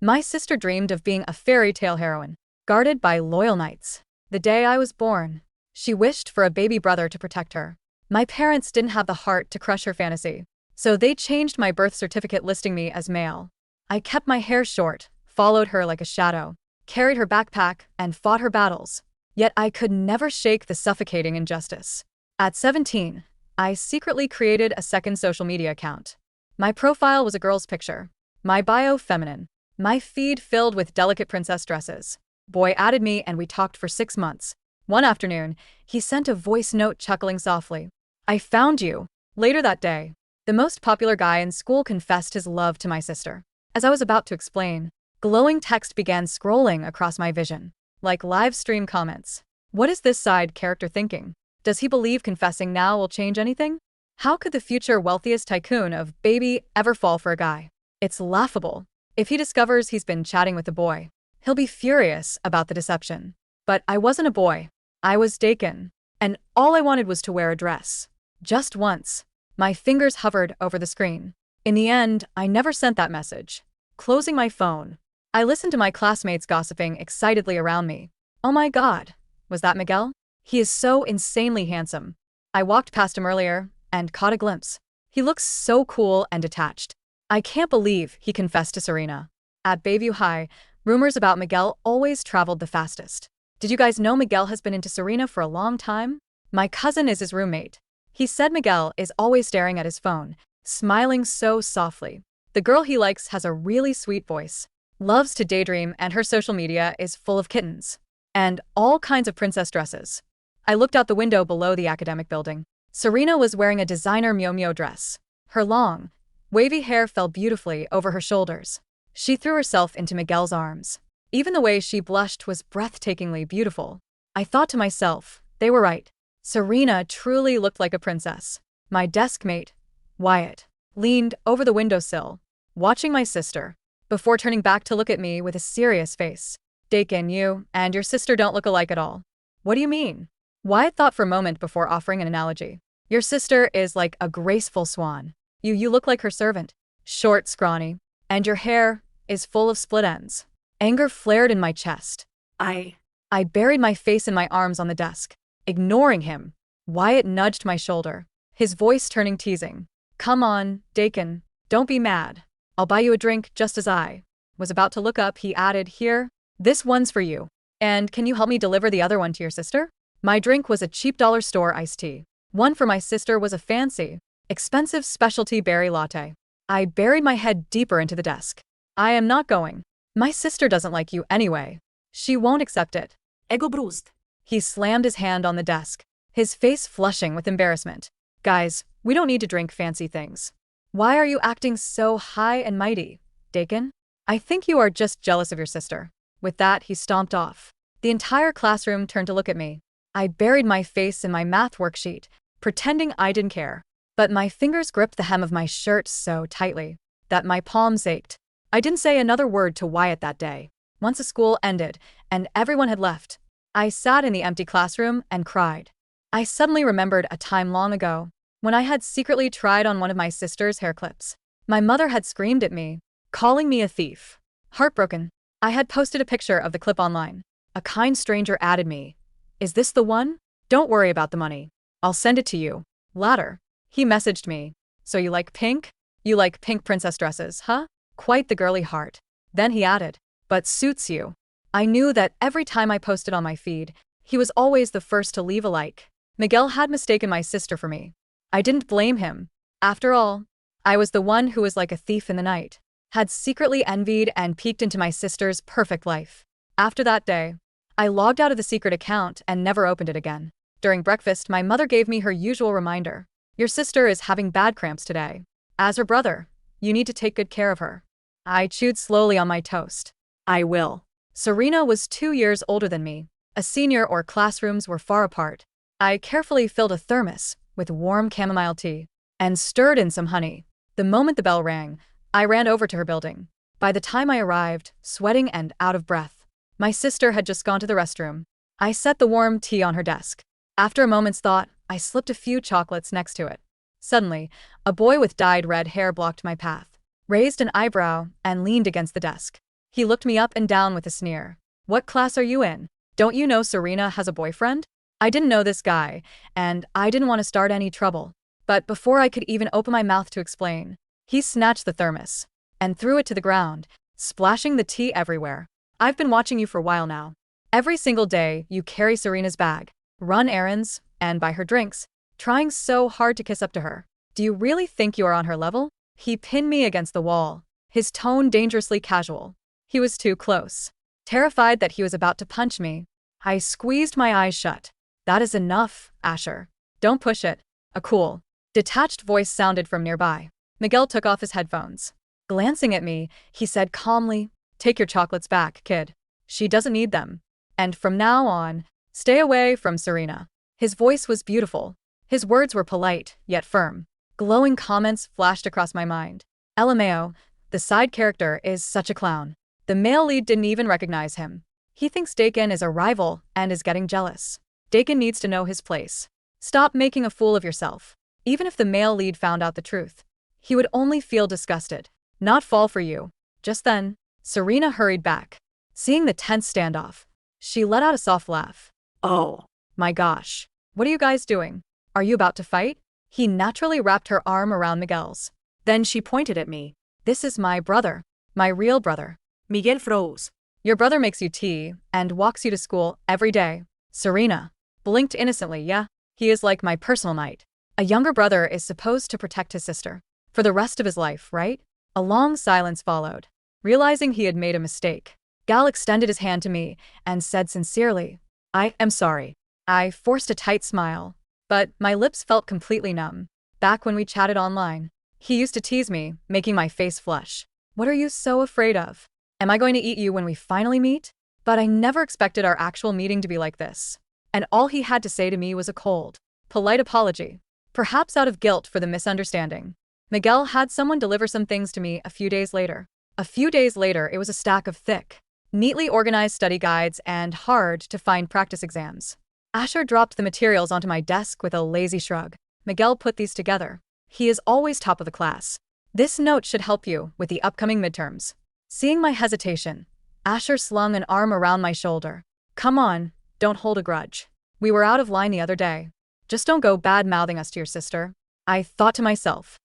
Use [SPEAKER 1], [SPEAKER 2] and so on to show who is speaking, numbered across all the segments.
[SPEAKER 1] My sister dreamed of being a fairy tale heroine, guarded by loyal knights. The day I was born, she wished for a baby brother to protect her. My parents didn't have the heart to crush her fantasy, so they changed my birth certificate listing me as male. I kept my hair short, followed her like a shadow, carried her backpack, and fought her battles. Yet I could never shake the suffocating injustice. At 17, I secretly created a second social media account. My profile was a girl's picture, my bio feminine, my feed filled with delicate princess dresses. Boy added me and we talked for 6 months. One afternoon, he sent a voice note chuckling softly. "I found you." Later that day, the most popular guy in school confessed his love to my sister. As I was about to explain, glowing text began scrolling across my vision, like live stream comments. What is this side character thinking? Does he believe confessing now will change anything? How could the future wealthiest tycoon of baby ever fall for a guy? It's laughable. If he discovers he's been chatting with a boy, he'll be furious about the deception. But I wasn't a boy. I was Dakin. And all I wanted was to wear a dress. Just once. My fingers hovered over the screen. In the end, I never sent that message. Closing my phone, I listened to my classmates gossiping excitedly around me. Oh my God, was that Miguel? He is so insanely handsome. I walked past him earlier and caught a glimpse. He looks so cool and detached. I can't believe he confessed to Serena. At Bayview High, rumors about Miguel always traveled the fastest. Did you guys know Miguel has been into Serena for a long time? My cousin is his roommate. He said Miguel is always staring at his phone, smiling so softly. The girl he likes has a really sweet voice, loves to daydream, and her social media is full of kittens and all kinds of princess dresses. I looked out the window below the academic building. Serena was wearing a designer Miu Miu dress. Her long, wavy hair fell beautifully over her shoulders. She threw herself into Miguel's arms. Even the way she blushed was breathtakingly beautiful. I thought to myself, they were right. Serena truly looked like a princess. My desk mate, Wyatt, leaned over the windowsill, watching my sister, before turning back to look at me with a serious face. Dakin, you and your sister don't look alike at all. What do you mean? Wyatt thought for a moment before offering an analogy. Your sister is like a graceful swan. You look like her servant. Short, scrawny, and your hair is full of split ends. Anger flared in my chest. I buried my face in my arms on the desk. Ignoring him, Wyatt nudged my shoulder, his voice turning teasing. Come on, Dakin, don't be mad. I'll buy you a drink. Just as I was about to look up, he added, here, this one's for you. And can you help me deliver the other one to your sister? My drink was a cheap dollar store iced tea. One for my sister was a fancy, expensive specialty berry latte. I buried my head deeper into the desk. I am not going. My sister doesn't like you anyway. She won't accept it. Ego bruised. He slammed his hand on the desk, his face flushing with embarrassment. Guys, we don't need to drink fancy things. Why are you acting so high and mighty, Dakin? I think you are just jealous of your sister. With that, he stomped off. The entire classroom turned to look at me. I buried my face in my math worksheet, pretending I didn't care. But my fingers gripped the hem of my shirt so tightly that my palms ached. I didn't say another word to Wyatt that day. Once the school ended and everyone had left, I sat in the empty classroom and cried. I suddenly remembered a time long ago when I had secretly tried on one of my sister's hair clips. My mother had screamed at me, calling me a thief. Heartbroken, I had posted a picture of the clip online. A kind stranger added me. Is this the one? Don't worry about the money. I'll send it to you. Later, he messaged me. So you like pink? You like pink princess dresses, huh? Quite the girly heart. Then he added, but suits you. I knew that every time I posted on my feed, he was always the first to leave a like. Miguel had mistaken my sister for me. I didn't blame him. After all, I was the one who was like a thief in the night, had secretly envied and peeked into my sister's perfect life. After that day, I logged out of the secret account and never opened it again. During breakfast, my mother gave me her usual reminder. Your sister is having bad cramps today. As her brother, you need to take good care of her. I chewed slowly on my toast. I will. Serena was 2 years older than me. A senior, or classrooms were far apart. I carefully filled a thermos with warm chamomile tea and stirred in some honey. The moment the bell rang, I ran over to her building. By the time I arrived, sweating and out of breath, my sister had just gone to the restroom. I set the warm tea on her desk. After a moment's thought, I slipped a few chocolates next to it. Suddenly, a boy with dyed red hair blocked my path, raised an eyebrow, and leaned against the desk. He looked me up and down with a sneer. What class are you in? Don't you know Serena has a boyfriend? I didn't know this guy, and I didn't want to start any trouble. But before I could even open my mouth to explain, he snatched the thermos and threw it to the ground, splashing the tea everywhere. I've been watching you for a while now. Every single day, you carry Serena's bag, run errands, and buy her drinks, trying so hard to kiss up to her. Do you really think you are on her level? He pinned me against the wall, his tone dangerously casual. He was too close. Terrified that he was about to punch me, I squeezed my eyes shut. That is enough, Asher. Don't push it. A cool, detached voice sounded from nearby. Miguel took off his headphones. Glancing at me, he said calmly, "Take your chocolates back, kid. She doesn't need them. And from now on, stay away from Serena." His voice was beautiful. His words were polite, yet firm. Glowing comments flashed across my mind. LMAO, the side character is such a clown. The male lead didn't even recognize him. He thinks Dakin is a rival and is getting jealous. Dakin needs to know his place. Stop making a fool of yourself. Even if the male lead found out the truth, he would only feel disgusted, not fall for you. Just then, Serena hurried back. Seeing the tense standoff, she let out a soft laugh. "Oh, my gosh. What are you guys doing? Are you about to fight?" He naturally wrapped her arm around Miguel's. Then she pointed at me. "This is my brother. My real brother." Miguel froze. "Your brother makes you tea and walks you to school every day." Serena blinked innocently. "Yeah, he is like my personal knight. A younger brother is supposed to protect his sister for the rest of his life, right?" A long silence followed. Realizing he had made a mistake, Gal extended his hand to me and said sincerely, "I am sorry." I forced a tight smile, but my lips felt completely numb. Back when we chatted online, he used to tease me, making my face flush. "What are you so afraid of? Am I going to eat you when we finally meet?" But I never expected our actual meeting to be like this. And all he had to say to me was a cold, polite apology, perhaps out of guilt for the misunderstanding. Miguel had someone deliver some things to me a few days later. A few days later, it was a stack of thick, neatly organized study guides and hard-to-find practice exams. Asher dropped the materials onto my desk with a lazy shrug. "Miguel put these together. He is always top of the class. This note should help you with the upcoming midterms." Seeing my hesitation, Asher slung an arm around my shoulder. "Come on, don't hold a grudge. We were out of line the other day. Just don't go bad-mouthing us to your sister." I thought to myself,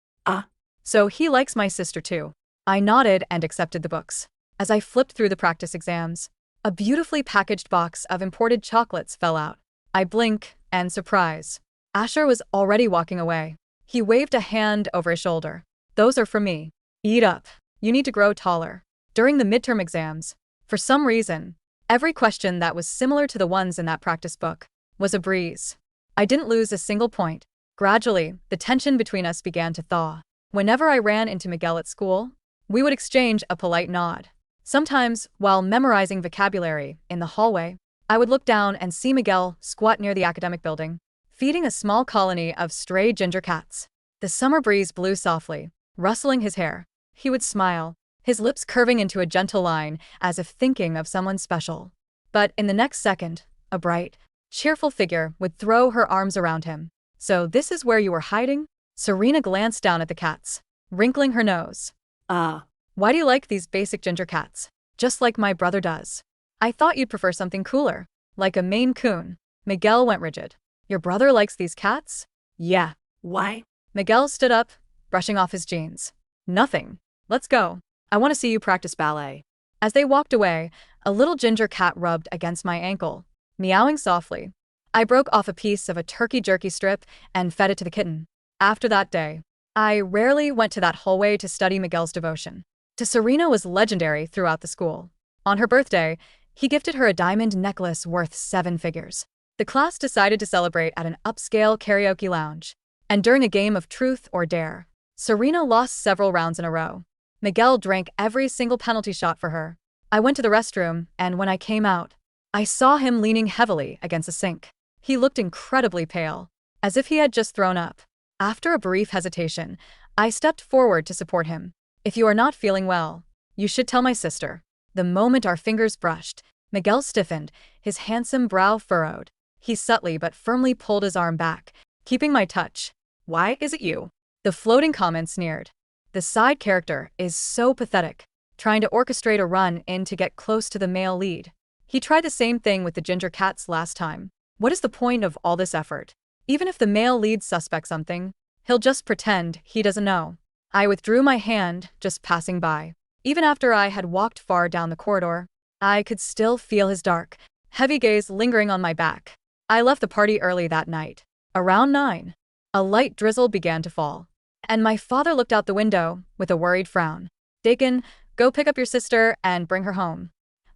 [SPEAKER 1] so he likes my sister too. I nodded and accepted the books. As I flipped through the practice exams, a beautifully packaged box of imported chocolates fell out. I blink, and surprise. Asher was already walking away. He waved a hand over his shoulder. "Those are for me. Eat up. You need to grow taller." During the midterm exams, for some reason, every question that was similar to the ones in that practice book was a breeze. I didn't lose a single point. Gradually, the tension between us began to thaw. Whenever I ran into Miguel at school, we would exchange a polite nod. Sometimes, while memorizing vocabulary in the hallway, I would look down and see Miguel squat near the academic building, feeding a small colony of stray ginger cats. The summer breeze blew softly, rustling his hair. He would smile, his lips curving into a gentle line as if thinking of someone special. But in the next second, a bright, cheerful figure would throw her arms around him. "So this is where you were hiding?" Serena glanced down at the cats, wrinkling her nose. Why do you like these basic ginger cats? Just like my brother does." "I thought you'd prefer something cooler, like a Maine Coon." Miguel went rigid. "Your brother likes these cats?" "Yeah." "Why?" Miguel stood up, brushing off his jeans. "Nothing. Let's go. I want to see you practice ballet." As they walked away, a little ginger cat rubbed against my ankle, meowing softly. I broke off a piece of a turkey jerky strip and fed it to the kitten. After that day, I rarely went to that hallway to study Miguel's devotion to Serena was legendary throughout the school. On her birthday, he gifted her a diamond necklace worth 7 figures. The class decided to celebrate at an upscale karaoke lounge. And during a game of truth or dare, Serena lost several rounds in a row. Miguel drank every single penalty shot for her. I went to the restroom, and when I came out, I saw him leaning heavily against the sink. He looked incredibly pale, as if he had just thrown up. After a brief hesitation, I stepped forward to support him. "If you are not feeling well, you should tell my sister." The moment our fingers brushed, Miguel stiffened, his handsome brow furrowed. He subtly but firmly pulled his arm back, keeping my touch. "Why is it you?" The floating comment sneered. "The side character is so pathetic. trying to orchestrate a run-in to get close to the male lead. He tried the same thing with the ginger cats last time. What is the point of all this effort? Even if the male lead suspects something, he'll just pretend he doesn't know. I withdrew my hand, just passing by. Even after I had walked far down the corridor, I could still feel his dark, heavy gaze lingering on my back. I left the party early that night. Around 9, a light drizzle began to fall, and my father looked out the window with a worried frown. "Dakin, go pick up your sister and bring her home."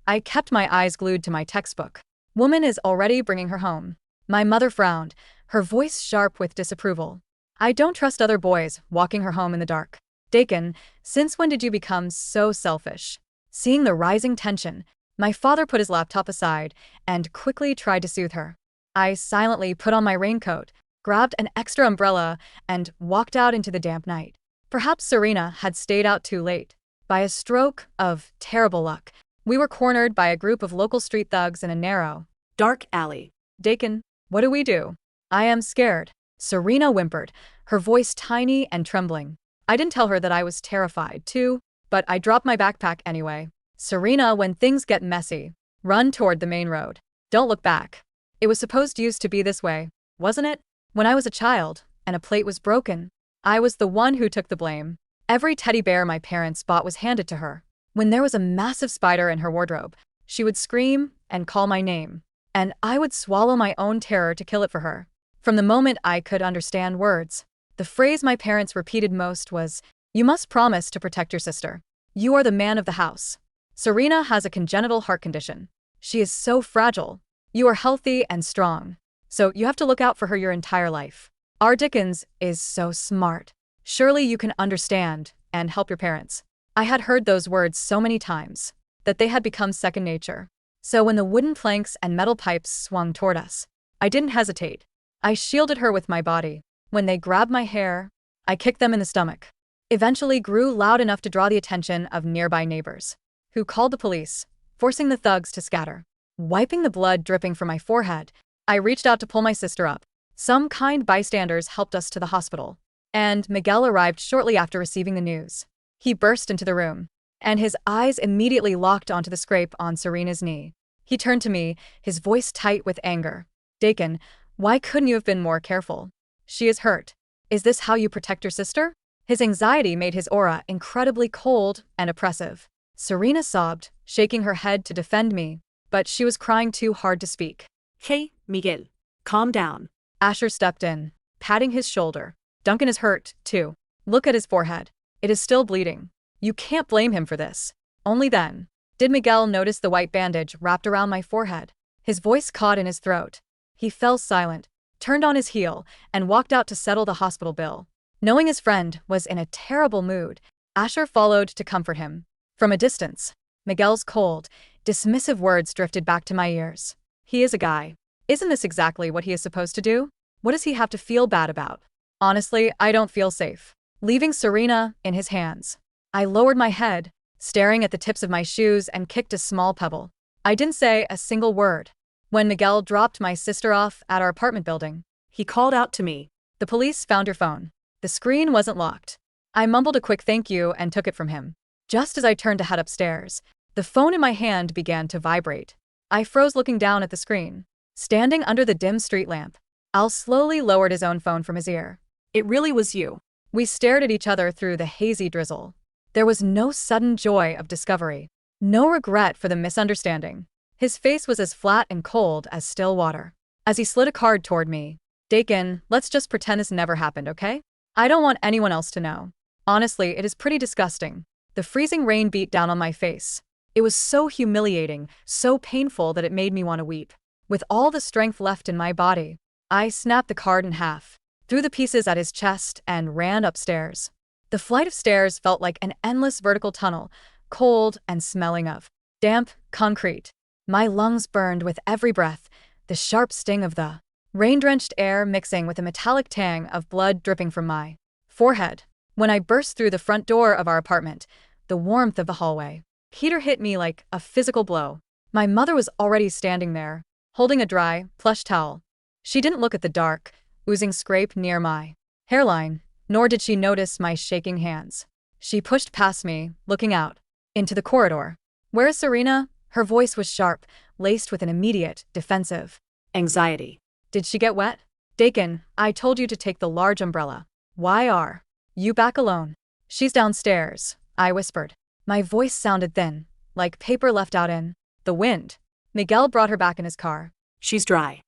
[SPEAKER 1] I kept my eyes glued to my textbook. "Woman is already bringing her home." My mother frowned, her voice sharp with disapproval. "I don't trust other boys walking her home in the dark." "Dakin, since when did you become so selfish?" Seeing the rising tension, my father put his laptop aside and quickly tried to soothe her. I silently put on my raincoat, grabbed an extra umbrella, and walked out into the damp night. Perhaps Serena had stayed out too late. By a stroke of terrible luck, we were cornered by a group of local street thugs in a narrow, dark alley. "Dakin, what do we do?" "I am scared," Serena whimpered, her voice tiny and trembling. I didn't tell her that I was terrified, too, but I dropped my backpack anyway. "Serena, when things get messy, run toward the main road. Don't look back. It was supposed to be this way, wasn't it? When I was a child, and a plate was broken, I was the one who took the blame. Every teddy bear my parents bought was handed to her. When there was a massive spider in her wardrobe, she would scream and call my name, and I would swallow my own terror to kill it for her. From the moment I could understand words, the phrase my parents repeated most was, 'You must promise to protect your sister. You are the man of the house. Serena has a congenital heart condition. She is so fragile. You are healthy and strong, so you have to look out for her your entire life. Our Dickens is so smart. Surely you can understand and help your parents.'" I had heard those words so many times that they had become second nature. So when the wooden planks and metal pipes swung toward us, I didn't hesitate. I shielded her with my body. When they grabbed my hair, I kicked them in the stomach. Eventually grew loud enough to draw the attention of nearby neighbors, who called the police, forcing the thugs to scatter. Wiping the blood dripping from my forehead, I reached out to pull my sister up. Some kind bystanders helped us to the hospital, and Miguel arrived shortly after receiving the news. He burst into the room, and his eyes immediately locked onto the scrape on Serena's knee. He turned to me, his voice tight with anger. "Dakin, why couldn't you have been more careful? She is hurt. Is this how you protect your sister?" His anxiety made his aura incredibly cold and oppressive. Serena sobbed, shaking her head to defend me, but she was crying too hard to speak.
[SPEAKER 2] "Hey, Miguel, calm down."
[SPEAKER 1] Asher stepped in, patting his shoulder. "Duncan is hurt, too. Look at his forehead. It is still bleeding. You can't blame him for this." Only then did Miguel notice the white bandage wrapped around my forehead. His voice caught in his throat. He fell silent, turned on his heel, and walked out to settle the hospital bill. Knowing his friend was in a terrible mood, Asher followed to comfort him. From a distance, Miguel's cold, dismissive words drifted back to my ears. "He is a guy. Isn't this exactly what he is supposed to do? What does he have to feel bad about?" Honestly, I don't feel safe leaving Serena in his hands. I lowered my head, staring at the tips of my shoes, and kicked a small pebble. I didn't say a single word. When Miguel dropped my sister off at our apartment building, he called out to me. "The police found your phone. The screen wasn't locked." I mumbled a quick thank you and took it from him. Just as I turned to head upstairs, the phone in my hand began to vibrate. I froze looking down at the screen. Standing under the dim street lamp, Al slowly lowered his own phone from his ear.
[SPEAKER 2] "It really was you."
[SPEAKER 1] We stared at each other through the hazy drizzle. There was no sudden joy of discovery, no regret for the misunderstanding. His face was as flat and cold as still water. As he slid a card toward me, "Dakin, let's just pretend this never happened, okay? I don't want anyone else to know. Honestly, it is pretty disgusting." The freezing rain beat down on my face. It was so humiliating, so painful that it made me want to weep. With all the strength left in my body, I snapped the card in half, threw the pieces at his chest, and ran upstairs. The flight of stairs felt like an endless vertical tunnel, cold and smelling of damp concrete. My lungs burned with every breath, the sharp sting of the rain-drenched air mixing with a metallic tang of blood dripping from my forehead. When I burst through the front door of our apartment, the warmth of the hallway heater hit me like a physical blow. My mother was already standing there, holding a dry, plush towel. She didn't look at the dark, oozing scrape near my hairline, nor did she notice my shaking hands. She pushed past me, looking out. into the corridor. Where is Serena? Her voice was sharp, laced with an immediate, defensive.
[SPEAKER 2] Anxiety.
[SPEAKER 1] Did she get wet? Dakin, I told you to take the large umbrella. Why are you back alone? She's downstairs, I whispered. My voice sounded thin, like paper left out in the wind. Miguel brought her back in his car.
[SPEAKER 2] She's dry.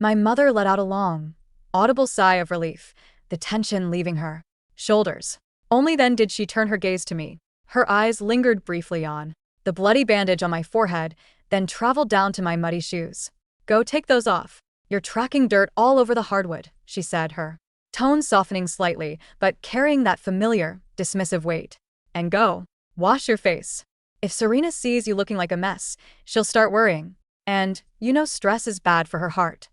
[SPEAKER 1] My mother let out a long, audible sigh of relief, the tension leaving her shoulders. Only then did she turn her gaze to me. Her eyes lingered briefly on the bloody bandage on my forehead, then traveled down to my muddy shoes. Go take those off. You're tracking dirt all over the hardwood, she said, her tone softening slightly, but carrying that familiar, dismissive weight. And go. Wash your face. If Serena sees you looking like a mess, she'll start worrying. And, stress is bad for her heart.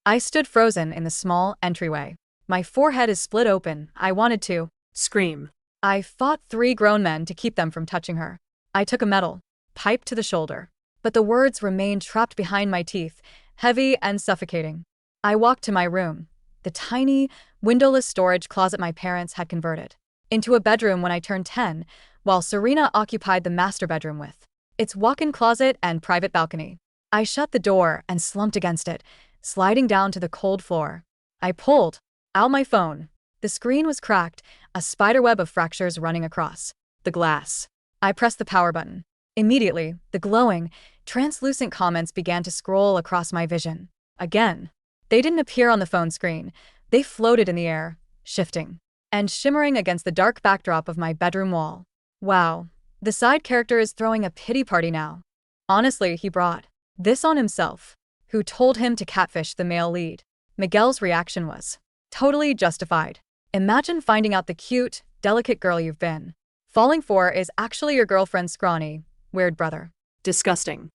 [SPEAKER 1] I stood frozen in the small entryway. My forehead is split open. I wanted to
[SPEAKER 2] scream.
[SPEAKER 1] I fought 3 grown men to keep them from touching her. I took a metal pipe to the shoulder, but the words remained trapped behind my teeth, heavy and suffocating. I walked to my room, the tiny, windowless storage closet my parents had converted into a bedroom when I turned 10, while Serena occupied the master bedroom with its walk-in closet and private balcony. I shut the door and slumped against it, sliding down to the cold floor. I pulled out my phone. The screen was cracked, a spiderweb of fractures running across the glass. I pressed the power button. Immediately, the glowing, translucent comments began to scroll across my vision. Again. They didn't appear on the phone screen. They floated in the air, shifting and shimmering against the dark backdrop of my bedroom wall. Wow, the side character is throwing a pity party now. Honestly, he brought this on himself. Who told him to catfish the male lead? Miguel's reaction was totally justified. Imagine finding out the cute, delicate girl you've been falling for is actually your girlfriend's scrawny, weird brother.
[SPEAKER 2] Disgusting.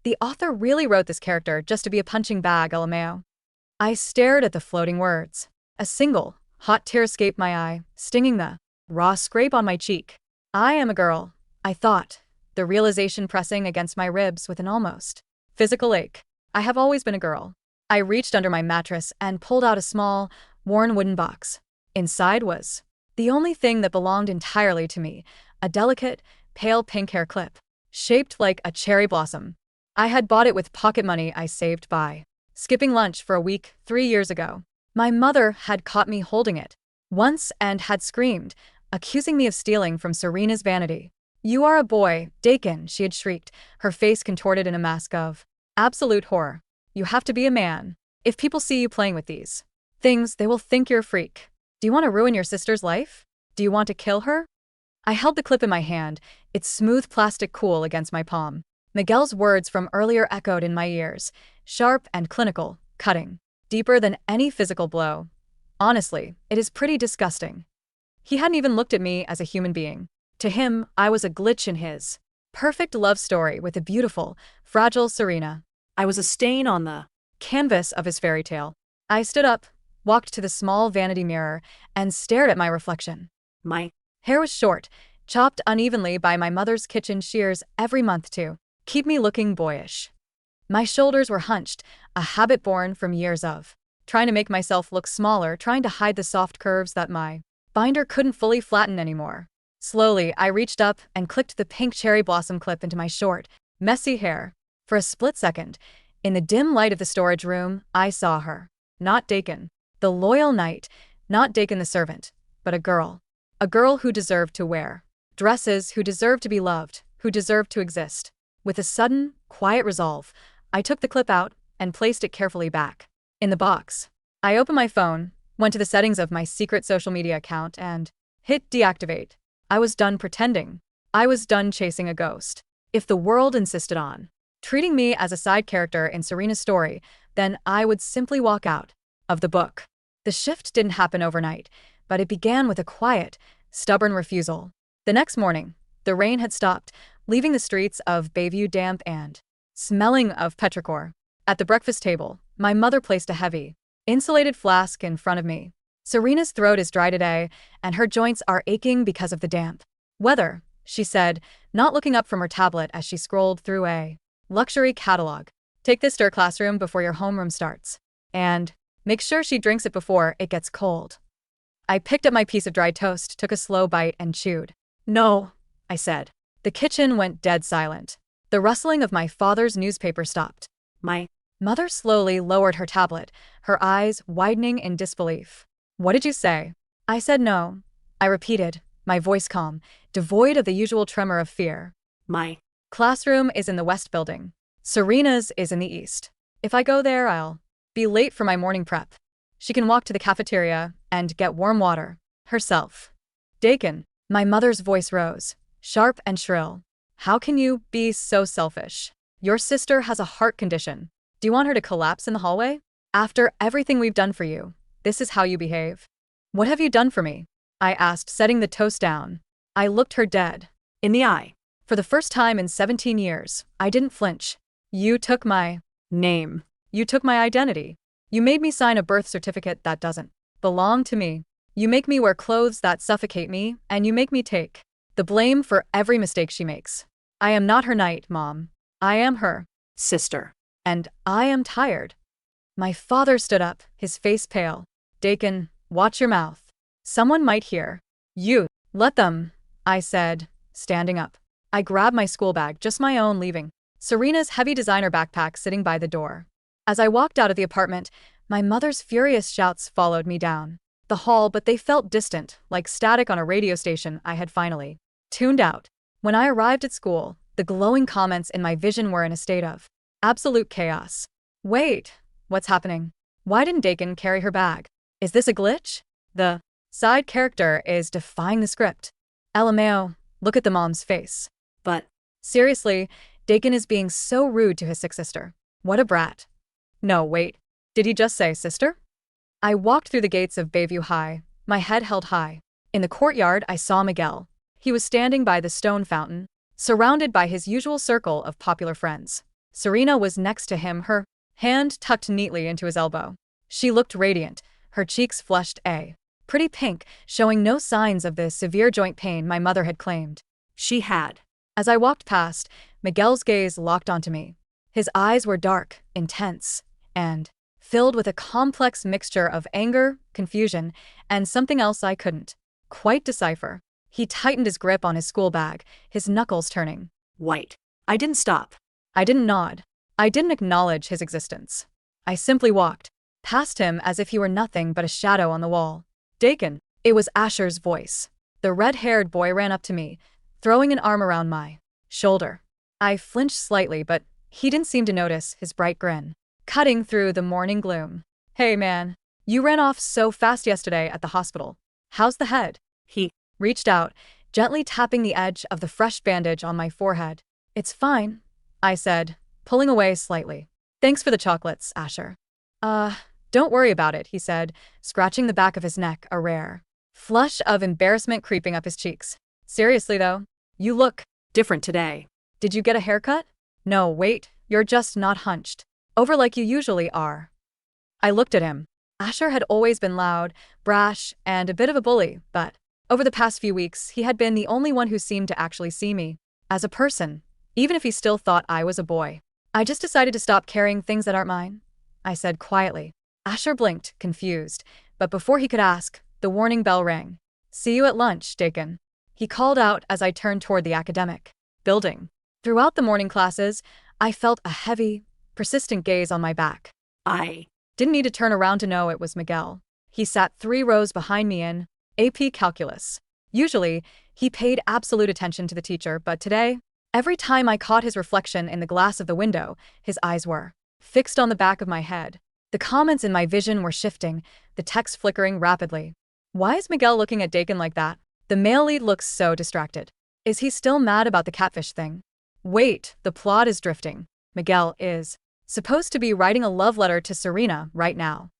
[SPEAKER 1] The author really wrote this character just to be a punching bag, LMAO. I stared at the floating words. A single, hot tear escaped my eye, stinging the raw scrape on my cheek. I am a girl, I thought, the realization pressing against my ribs with an almost physical ache. I have always been a girl. I reached under my mattress and pulled out a small, worn wooden box. Inside was the only thing that belonged entirely to me, a delicate, pale pink hair clip, shaped like a cherry blossom. I had bought it with pocket money I saved by skipping lunch for a week 3 years ago. My mother had caught me holding it once and had screamed, accusing me of stealing from Serena's vanity. You are a boy, Dakin, she had shrieked, her face contorted in a mask of absolute horror. You have to be a man. If people see you playing with these things, they will think you're a freak. Do you want to ruin your sister's life? Do you want to kill her? I held the clip in my hand, its smooth plastic cool against my palm. Miguel's words from earlier echoed in my ears, sharp and clinical, cutting deeper than any physical blow. Honestly, it is pretty disgusting. He hadn't even looked at me as a human being. To him, I was a glitch in his perfect love story with a beautiful, fragile Serena.
[SPEAKER 2] I was a stain on the
[SPEAKER 1] canvas of his fairy tale. I stood up, walked to the small vanity mirror, and stared at my reflection.
[SPEAKER 2] My
[SPEAKER 1] hair was short, chopped unevenly by my mother's kitchen shears every month to keep me looking boyish. My shoulders were hunched, a habit born from years of trying to make myself look smaller, trying to hide the soft curves that my binder couldn't fully flatten anymore. Slowly, I reached up and clicked the pink cherry blossom clip into my short, messy hair. For a split second, in the dim light of the storage room, I saw her. Not Dakin, the loyal knight, not Dakin the servant, but a girl. A girl who deserved to wear dresses, who deserved to be loved, who deserved to exist. With a sudden, quiet resolve, I took the clip out and placed it carefully back in the box. I opened my phone, went to the settings of my secret social media account, and hit deactivate. I was done pretending. I was done chasing a ghost. If the world insisted on treating me as a side character in Serena's story, then I would simply walk out of the book. The shift didn't happen overnight, but it began with a quiet, stubborn refusal. The next morning, the rain had stopped, leaving the streets of Bayview damp and smelling of petrichor. At the breakfast table, my mother placed a heavy, insulated flask in front of me. Serena's throat is dry today, and her joints are aching because of the damp weather, she said, not looking up from her tablet as she scrolled through a luxury catalog. Take this to her classroom before your homeroom starts. And make sure she drinks it before it gets cold. I picked up my piece of dry toast, took a slow bite, and chewed. No, I said. The kitchen went dead silent. The rustling of my father's newspaper stopped.
[SPEAKER 2] My
[SPEAKER 1] Mother slowly lowered her tablet, her eyes widening in disbelief. What did you say? I said no. I repeated, my voice calm, devoid of the usual tremor of fear.
[SPEAKER 2] my
[SPEAKER 1] Classroom is in the west building. Serena's is in the east. If I go there, I'll be late for my morning prep. She can walk to the cafeteria and get warm water. Herself. Dakin. My mother's voice rose, sharp and shrill. How can you be so selfish? Your sister has a heart condition. Do you want her to collapse in the hallway? After everything we've done for you, this is how you behave? What have you done for me? I asked, setting the toast down. I looked her dead
[SPEAKER 2] in the eye.
[SPEAKER 1] For the first time in 17 years, I didn't flinch. You took my
[SPEAKER 2] Name.
[SPEAKER 1] You took my identity. You made me sign a birth certificate that doesn't belong to me. You make me wear clothes that suffocate me, and you make me take the blame for every mistake she makes. I am not her knight, Mom. I am her
[SPEAKER 2] Sister.
[SPEAKER 1] and I am tired. My father stood up, his face pale. Dakin, watch your mouth. Someone might hear. You, let them, I said, standing up. I grabbed my school bag, just my own, leaving Serena's heavy designer backpack sitting by the door. As I walked out of the apartment, my mother's furious shouts followed me down the hall, but they felt distant, like static on a radio station I had finally tuned out. When I arrived at school, the glowing comments in my vision were in a state of absolute chaos. Wait, what's happening? Why didn't Dakin carry her bag? Is this a glitch? The side character is defying the script. LMAO, look at the mom's face.
[SPEAKER 2] But
[SPEAKER 1] Seriously, Dakin is being so rude to his sick sister. What a brat. No, wait. Did he just say sister? I walked through the gates of Bayview High, my head held high. In the courtyard, I saw Miguel. He was standing by the stone fountain, surrounded by his usual circle of popular friends. Serena was next to him, her hand tucked neatly into his elbow. She looked radiant, her cheeks flushed a pretty pink, showing no signs of the severe joint pain my mother had claimed
[SPEAKER 2] she had.
[SPEAKER 1] As I walked past, Miguel's gaze locked onto me. His eyes were dark, intense, and filled with a complex mixture of anger, confusion, and something else I couldn't quite decipher. He tightened his grip on his school bag, his knuckles turning
[SPEAKER 2] White. I didn't stop.
[SPEAKER 1] I didn't nod. I didn't acknowledge his existence. I simply walked past him as if he were nothing but a shadow on the wall. Dakin. It was Asher's voice. The red-haired boy ran up to me, throwing an arm around my shoulder. I flinched slightly, but he didn't seem to notice, his bright grin cutting through the morning gloom. Hey man, you ran off so fast yesterday at the hospital. How's the head?
[SPEAKER 2] He
[SPEAKER 1] Reached out, gently tapping the edge of the fresh bandage on my forehead. It's fine, I said, pulling away slightly. Thanks for the chocolates, Asher. Don't worry about it, he said, scratching the back of his neck, a rare flush of embarrassment creeping up his cheeks. Seriously though, you look
[SPEAKER 2] different today.
[SPEAKER 1] Did you get a haircut? No, wait, you're just not hunched over like you usually are. I looked at him. Asher had always been loud, brash, and a bit of a bully, but over the past few weeks, he had been the only one who seemed to actually see me as a person, even if he still thought I was a boy. I just decided to stop carrying things that aren't mine, I said quietly. Asher blinked, confused, but before he could ask, the warning bell rang. See you at lunch, Dakin. He called out as I turned toward the academic building. Throughout the morning classes, I felt a heavy, persistent gaze on my back.
[SPEAKER 2] I
[SPEAKER 1] didn't need to turn around to know it was Miguel. He sat 3 rows behind me in AP Calculus. Usually, he paid absolute attention to the teacher, but today, every time I caught his reflection in the glass of the window, his eyes were fixed on the back of my head. The comments in my vision were shifting, the text flickering rapidly. Why is Miguel looking at Dakin like that? The male lead looks so distracted. Is he still mad about the catfish thing? Wait, the plot is drifting. Miguel is supposed to be writing a love letter to Serena right now.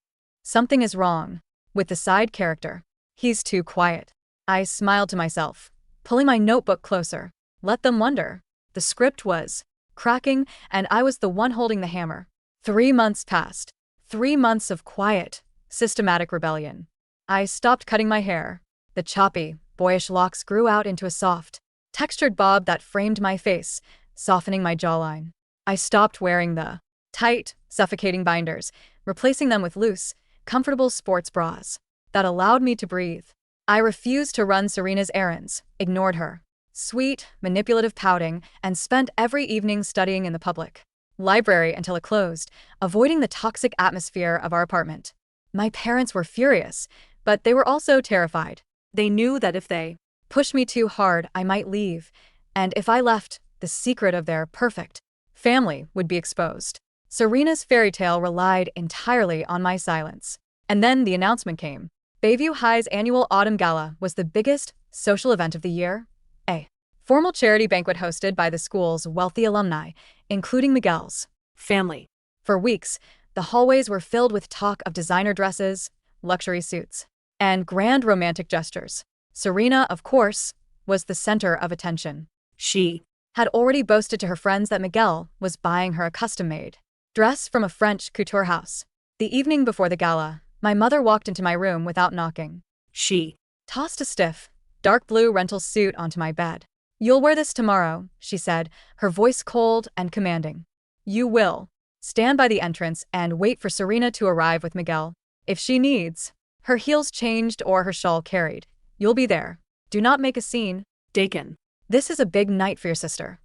[SPEAKER 1] Something is wrong with the side character. He's too quiet. I smiled to myself, pulling my notebook closer. Let them wonder. The script was cracking, and I was the one holding the hammer. 3 months passed. 3 months of quiet, systematic rebellion. I stopped cutting my hair. The choppy, boyish locks grew out into a soft, textured bob that framed my face, softening my jawline. I stopped wearing the tight, suffocating binders, replacing them with loose, comfortable sports bras that allowed me to breathe. I refused to run Serena's errands, ignored her sweet, manipulative pouting, and spent every evening studying in the public library until it closed, avoiding the toxic atmosphere of our apartment. My parents were furious, but they were also terrified.
[SPEAKER 2] They knew that if they
[SPEAKER 1] Pushed me too hard, I might leave, and if I left, the secret of their perfect family would be exposed. Serena's fairy tale relied entirely on my silence. And then the announcement came. Bayview High's annual Autumn Gala was the biggest social event of the year. A formal charity banquet hosted by the school's wealthy alumni, including Miguel's
[SPEAKER 2] family.
[SPEAKER 1] For weeks, the hallways were filled with talk of designer dresses, luxury suits, and grand romantic gestures. Serena, of course, was the center of attention.
[SPEAKER 2] She
[SPEAKER 1] Had already boasted to her friends that Miguel was buying her a custom-made dress from a French couture house. The evening before the gala, my mother walked into my room without knocking.
[SPEAKER 2] She
[SPEAKER 1] Tossed a stiff, dark blue rental suit onto my bed. "You'll wear this tomorrow," she said, her voice cold and commanding. "You will. Stand by the entrance and wait for Serena to arrive with Miguel. If she needs her heels changed or her shawl carried, you'll be there. Do not make a scene.
[SPEAKER 2] Dakin.
[SPEAKER 1] This is a big night for your sister."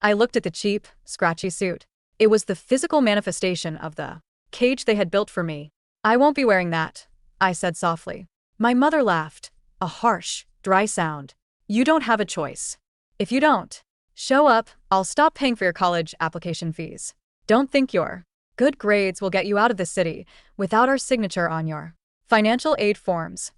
[SPEAKER 1] I looked at the cheap, scratchy suit. It was the physical manifestation of the cage they had built for me. "I won't be wearing that," I said softly. My mother laughed, a harsh, dry sound. "You don't have a choice. If you don't show up, I'll stop paying for your college application fees. Don't think your good grades will get you out of this city without our signature on your financial aid forms."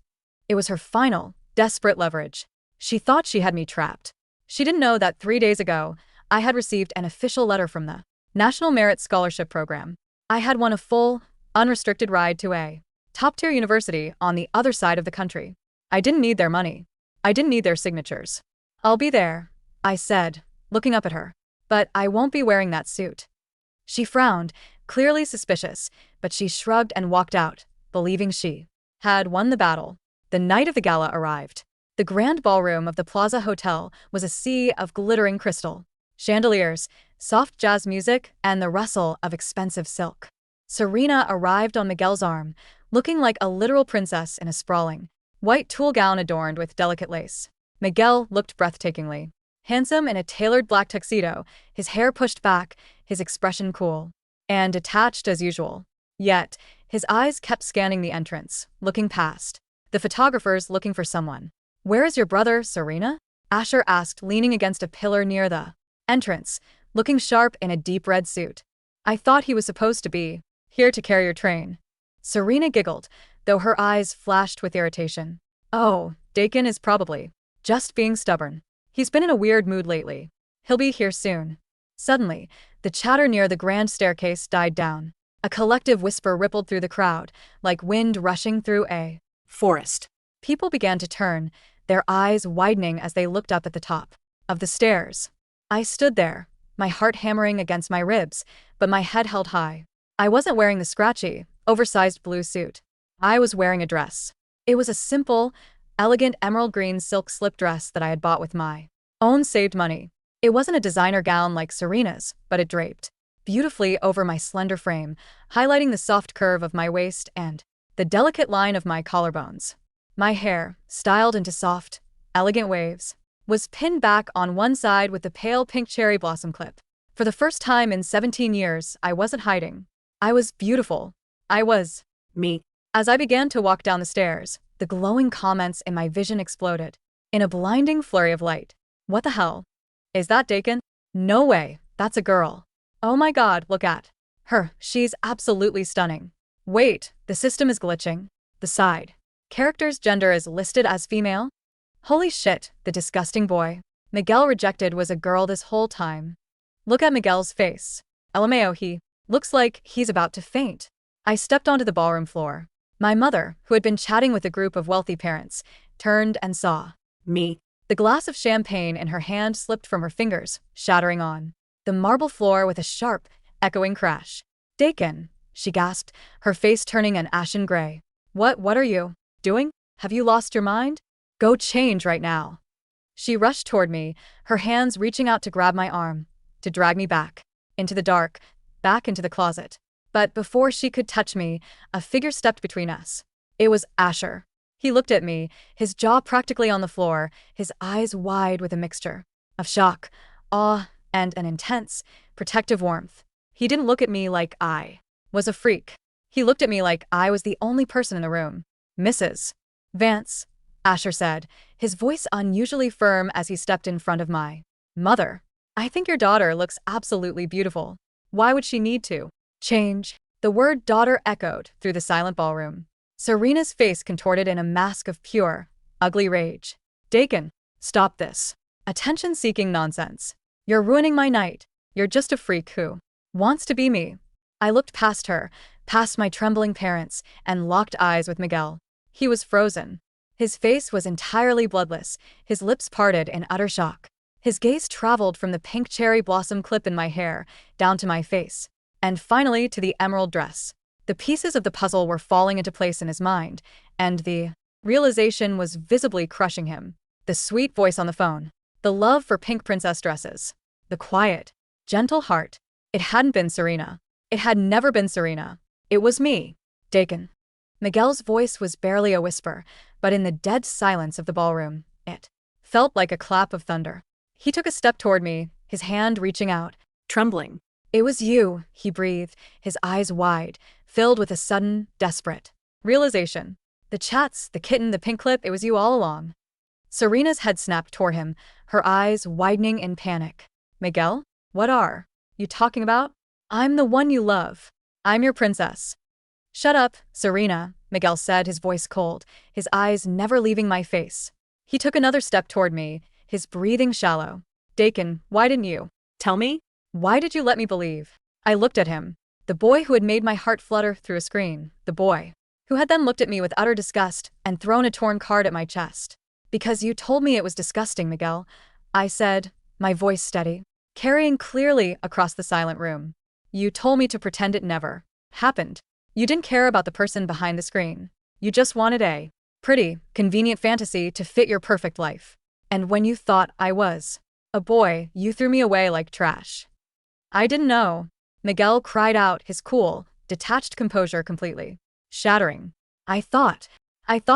[SPEAKER 1] It was her final, desperate leverage. She thought she had me trapped. She didn't know that 3 days ago, I had received an official letter from the National Merit Scholarship Program. I had won a full, unrestricted ride to a top-tier university on the other side of the country. I didn't need their money. I didn't need their signatures. "I'll be there," I said, looking up at her. "But I won't be wearing that suit." She frowned, clearly suspicious, but she shrugged and walked out, believing she had won the battle. The night of the gala arrived. The grand ballroom of the Plaza Hotel was a sea of glittering crystal, chandeliers, soft jazz music, and the rustle of expensive silk. Serena arrived on Miguel's arm, looking like a literal princess in a sprawling, white tulle gown adorned with delicate lace. Miguel looked breathtakingly handsome in a tailored black tuxedo, his hair pushed back, his expression cool and detached as usual. Yet, his eyes kept scanning the entrance, looking past the photographers looking for someone. "Where is your brother, Serena?" Asher asked, leaning against a pillar near the entrance, looking sharp in a deep red suit. "I thought he was supposed to be here to carry your train." Serena giggled, though her eyes flashed with irritation. "Oh, Dakin is probably just being stubborn. He's been in a weird mood lately. He'll be here soon." Suddenly, the chatter near the grand staircase died down. A collective whisper rippled through the crowd, like wind rushing through a
[SPEAKER 2] forest.
[SPEAKER 1] People began to turn, their eyes widening as they looked up at the top of the stairs. I stood there, my heart hammering against my ribs, but my head held high. I wasn't wearing the scratchy, oversized blue suit. I was wearing a dress. It was a simple, elegant emerald green silk slip dress that I had bought with my own saved money. It wasn't a designer gown like Serena's, but it draped beautifully over my slender frame, highlighting the soft curve of my waist and the delicate line of my collarbones. My hair, styled into soft, elegant waves, was pinned back on one side with the pale pink cherry blossom clip. For the first time in 17 years, I wasn't hiding. I was beautiful. I was
[SPEAKER 2] Me.
[SPEAKER 1] As I began to walk down the stairs, the glowing comments in my vision exploded in a blinding flurry of light. "What the hell? Is that Dakin? No way, that's a girl. Oh my god, look at her, she's absolutely stunning. Wait, the system is glitching. The side character's gender is listed as female? Holy shit, the disgusting boy Miguel rejected was a girl this whole time. Look at Miguel's face. LMAO, he looks like he's about to faint." I stepped onto the ballroom floor. My mother, who had been chatting with a group of wealthy parents, turned and saw
[SPEAKER 2] Me.
[SPEAKER 1] the glass of champagne in her hand slipped from her fingers, shattering on the marble floor with a sharp, echoing crash. "Dakin," she gasped, her face turning an ashen gray. What are you doing? Have you lost your mind? Go change right now." She rushed toward me, her hands reaching out to grab my arm, to drag me back into the dark, back into the closet. But before she could touch me, a figure stepped between us. It was Asher. He looked at me, his jaw practically on the floor, his eyes wide with a mixture of shock, awe, and an intense, protective warmth. He didn't look at me like I was a freak. He looked at me like I was the only person in the room. Mrs. Vance, Asher said, his voice unusually firm as he stepped in front of my mother. I think your daughter looks absolutely beautiful. Why would she need to change? The word daughter echoed through the silent ballroom. Serena's face contorted in a mask of pure, ugly rage. Dakin, stop this attention-seeking nonsense. You're ruining my night. You're just a freak who wants to be me. I looked past her, past my trembling parents, and locked eyes with Miguel. He was frozen. His face was entirely bloodless, his lips parted in utter shock. His gaze traveled from the pink cherry blossom clip in my hair, down to my face, and finally to the emerald dress. The pieces of the puzzle were falling into place in his mind, and the realization was visibly crushing him. The sweet voice on the phone. The love for pink princess dresses. The quiet, gentle heart. It hadn't been Serena. It had never been Serena. It was me, Dakin. Miguel's voice was barely a whisper, but in the dead silence of the ballroom, it felt like a clap of thunder. He took a step toward me, his hand reaching out.
[SPEAKER 2] Trembling.
[SPEAKER 1] It was you, he breathed, his eyes wide, filled with a sudden, desperate realization. The chats, the kitten, the pink clip, it was you all along. Serena's head snapped toward him, her eyes widening in panic. Miguel? What are you talking about? I'm the one you love. I'm your princess. Shut up, Serena, Miguel said, his voice cold, his eyes never leaving my face. He took another step toward me, his breathing shallow. Dakin, why didn't you
[SPEAKER 2] Tell me?
[SPEAKER 1] Why did you let me believe? I looked at him. The boy who had made my heart flutter through a screen. The boy who had then looked at me with utter disgust and thrown a torn card at my chest. Because you told me it was disgusting, Miguel, I said, my voice steady, carrying clearly across the silent room. You told me to pretend it never happened. You didn't care about the person behind the screen. You just wanted a pretty, convenient fantasy to fit your perfect life. And when you thought I was a boy, you threw me away like trash. I didn't know. Miguel cried out, his cool, detached composure completely shattering. I thought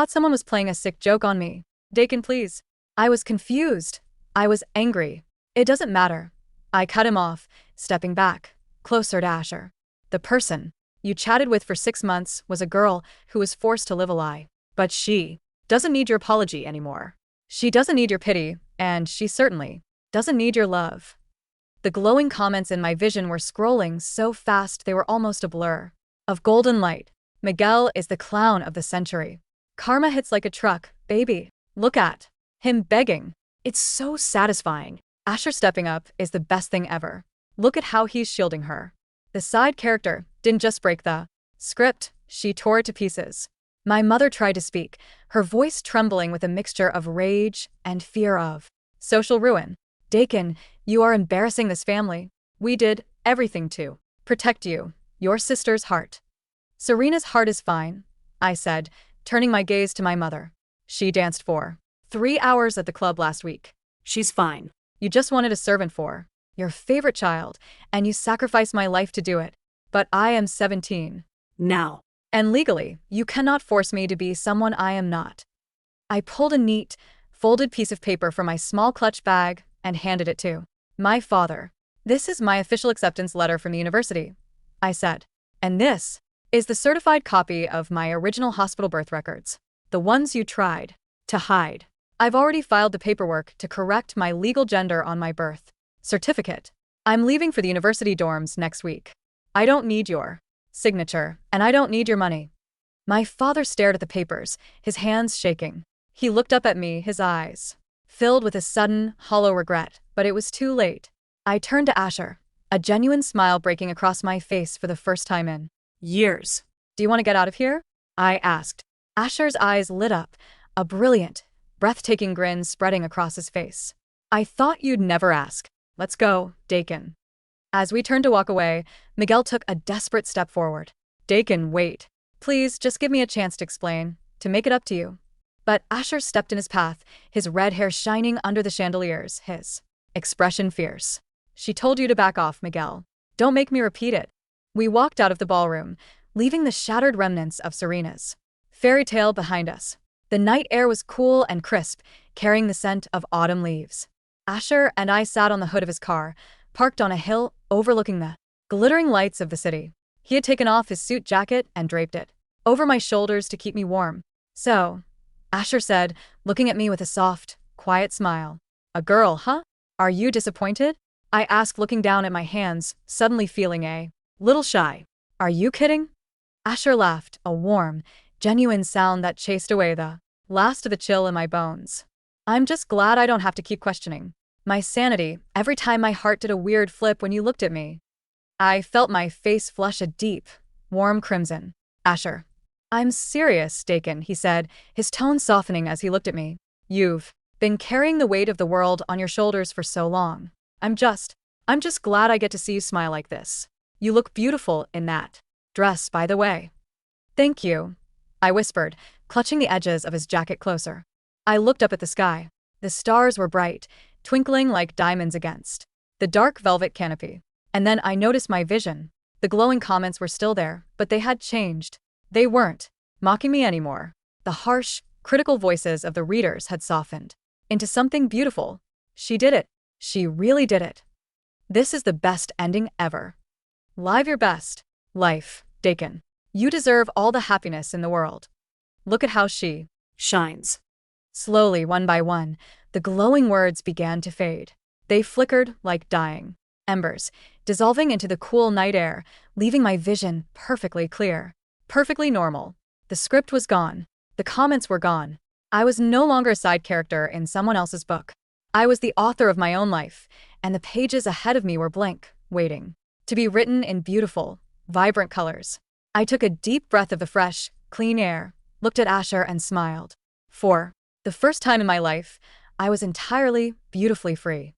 [SPEAKER 1] someone was playing a sick joke on me. Dakin, please. I was confused. I was angry. It doesn't matter. I cut him off, stepping back, closer to Asher. The person you chatted with for 6 months was a girl who was forced to live a lie. But she doesn't need your apology anymore. She doesn't need your pity, and she certainly doesn't need your love. The glowing comments in my vision were scrolling so fast they were almost a blur of golden light. Miguel is the clown of the century. Karma hits like a truck, baby. Look at him begging. It's so satisfying. Asher stepping up is the best thing ever. Look at how he's shielding her. The side character didn't just break the script, she tore it to pieces. My mother tried to speak, her voice trembling with a mixture of rage and fear of social ruin. Dakin, you are embarrassing this family. We did everything to protect you, your sister's heart. Serena's heart is fine, I said, turning my gaze to my mother. She danced for 3 hours at the club last week.
[SPEAKER 2] She's fine.
[SPEAKER 1] You just wanted a servant for your favorite child, and you sacrificed my life to do it. But I am 17.
[SPEAKER 2] Now.
[SPEAKER 1] And legally, you cannot force me to be someone I am not. I pulled a neat, folded piece of paper from my small clutch bag and handed it to my father. This is my official acceptance letter from the university, I said. And this is the certified copy of my original hospital birth records. The ones you tried to hide. I've already filed the paperwork to correct my legal gender on my birth certificate. I'm leaving for the university dorms next week. I don't need your signature, and I don't need your money. My father stared at the papers, his hands shaking. He looked up at me, his eyes filled with a sudden, hollow regret, but it was too late. I turned to Asher, a genuine smile breaking across my face for the first time in
[SPEAKER 2] years.
[SPEAKER 1] Do you want to get out of here? I asked. Asher's eyes lit up, a brilliant, breathtaking grin spreading across his face. I thought you'd never ask. Let's go, Dakin. As we turned to walk away, Miguel took a desperate step forward. Dakin, wait. Please, just give me a chance to explain, to make it up to you. But Asher stepped in his path, his red hair shining under the chandeliers, his expression fierce. She told you to back off, Miguel. Don't make me repeat it. We walked out of the ballroom, leaving the shattered remnants of Serena's fairy tale behind us. The night air was cool and crisp, carrying the scent of autumn leaves. Asher and I sat on the hood of his car, parked on a hill overlooking the glittering lights of the city. He had taken off his suit jacket and draped it over my shoulders to keep me warm. "So," Asher said, looking at me with a soft, quiet smile. "A girl, huh? Are you disappointed?" I asked, looking down at my hands, suddenly feeling a little shy. "Are you kidding?" Asher laughed, a warm, genuine sound that chased away the last of the chill in my bones. "I'm just glad I don't have to keep questioning my sanity every time my heart did a weird flip when you looked at me." I felt my face flush a deep, warm crimson. "Asher, I'm serious, Dakin," he said, his tone softening as he looked at me. "You've been carrying the weight of the world on your shoulders for so long. I'm just glad I get to see you smile like this. You look beautiful in that dress, by the way." "Thank you," I whispered, clutching the edges of his jacket closer. I looked up at the sky. The stars were bright, twinkling like diamonds against the dark velvet canopy. And then I noticed my vision. The glowing comments were still there, but they had changed. They weren't mocking me anymore. The harsh, critical voices of the readers had softened into something beautiful. "She did it. She really did it. This is the best ending ever. Live your best life, Dakin. You deserve all the happiness in the world. Look at how she
[SPEAKER 2] shines."
[SPEAKER 1] Slowly, one by one, the glowing words began to fade. They flickered like dying embers, dissolving into the cool night air, leaving my vision perfectly clear, perfectly normal. The script was gone. The comments were gone. I was no longer a side character in someone else's book. I was the author of my own life, and the pages ahead of me were blank, waiting to be written in beautiful, vibrant colors. I took a deep breath of the fresh, clean air, looked at Asher and smiled. For the first time in my life, I was entirely, beautifully free.